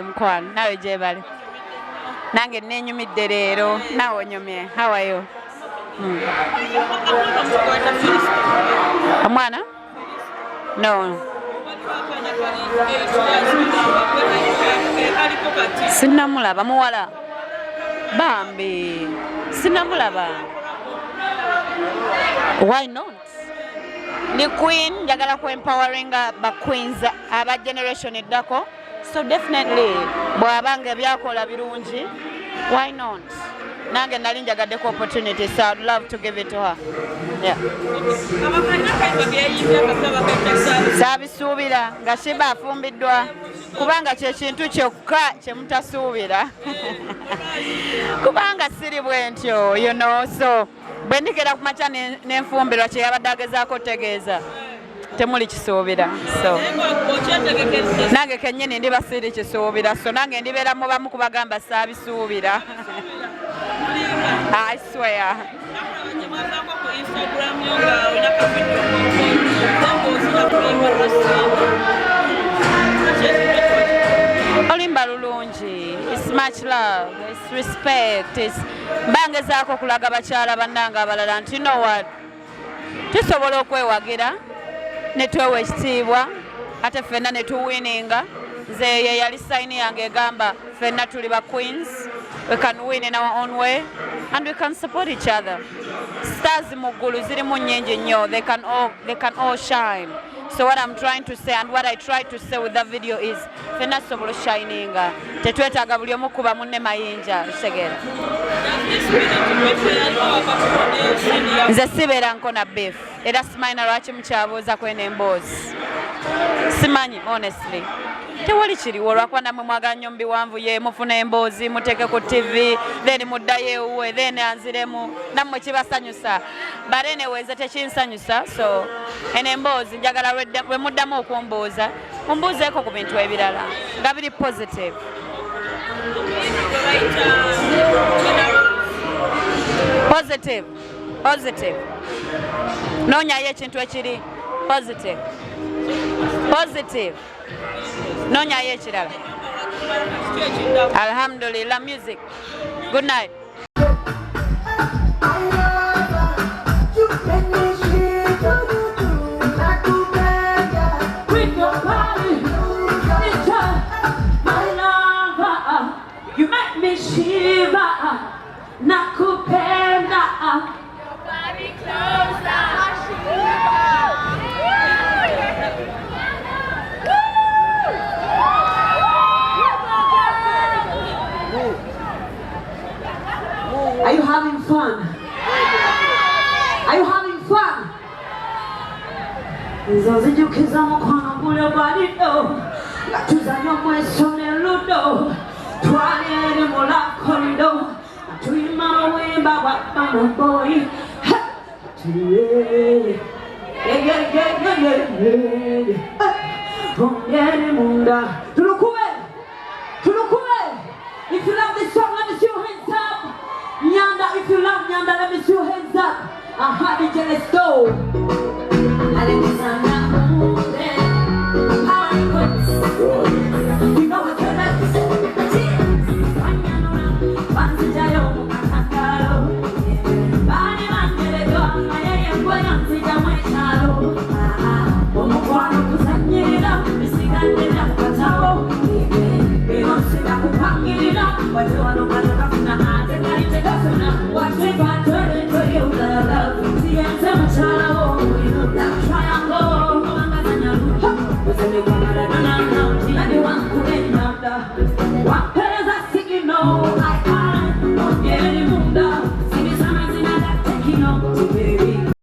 Mkwano nawe jebale nange nenyumidde leero nawe onyumye. How are you? Omwana? No. Sinnamulaba muwala bambi sinnamulaba. Why not? Ni queen njagala ku empowering ba queens aba generation eddako. So definitely bwabanga byakola birungi, why not? Nange nali njagadde ku opportunity, so I'd love to give it to her. Yeah. Saabisuubira nga Shiba afumbiddwa kubanga kye kintu kyokka kye mutasuubira kubanga siri bwentyo, you know, so bwe ndikera ku makya n'enfumbirwa kye yabadde agezaako otegeeza temuli kisuubira. So nange kennyini ndiba siri kisuubira, so nange ndibeera mu bamu kubagamba saabisuubira. I swear. Olimba lulungi, it's much love, it's respect, it's bangezaako kulaga bakyala bannanga abalala nti you know what, tusobola okwewagira ne twewa ekitiibwa ate ffenna ne tuwininga. Nze ye yali sayini yange egamba ffenna tuli ba queens, we can win in our own way and we can support each other. Stars mu ggulu zirimu nnyingi nnyo, they can all shine. So what I'm trying to say and what I try to say with that video is ffenna tusobola shininga, tetwetaaga buli omu kuba munne mayinja. Kitegeera nze sibeera nkona beef era simanyi na lwaki mukyabuuza kwena emboozi, simanyi honestly. Tewali kiriwo olwakuba nammwe mwagala nnyo mu biwanvu ye mufuna emboozi muteeke ku TV then muddayo ewuwe then anziremu nammwe kibasanyusa, but anyway nze tekinsanyusa. So eno emboozi njagala lwe muddamu okumbuuza mumbuuzeeko ku bintu ebirala nga biri positive. Positive. Noonyayo ekintu ekiri positive. Noonyayo ekirala. Alhamdulillah. Music. Good night. You make me shiver, nakupenda. Nobody closer. Are you having fun? Are you having fun? Nzozijukiza mukwano gule bwalido tuzanyo mwesone ludo twali mu la korido tuyima wemba wa mama boy ongere munda tulukube. If you love this song, let me see your hands up. Nyanda, if you love Nyanda, let me see your hands up. Aha, DJ, let's go. You know what you're like. What do I know?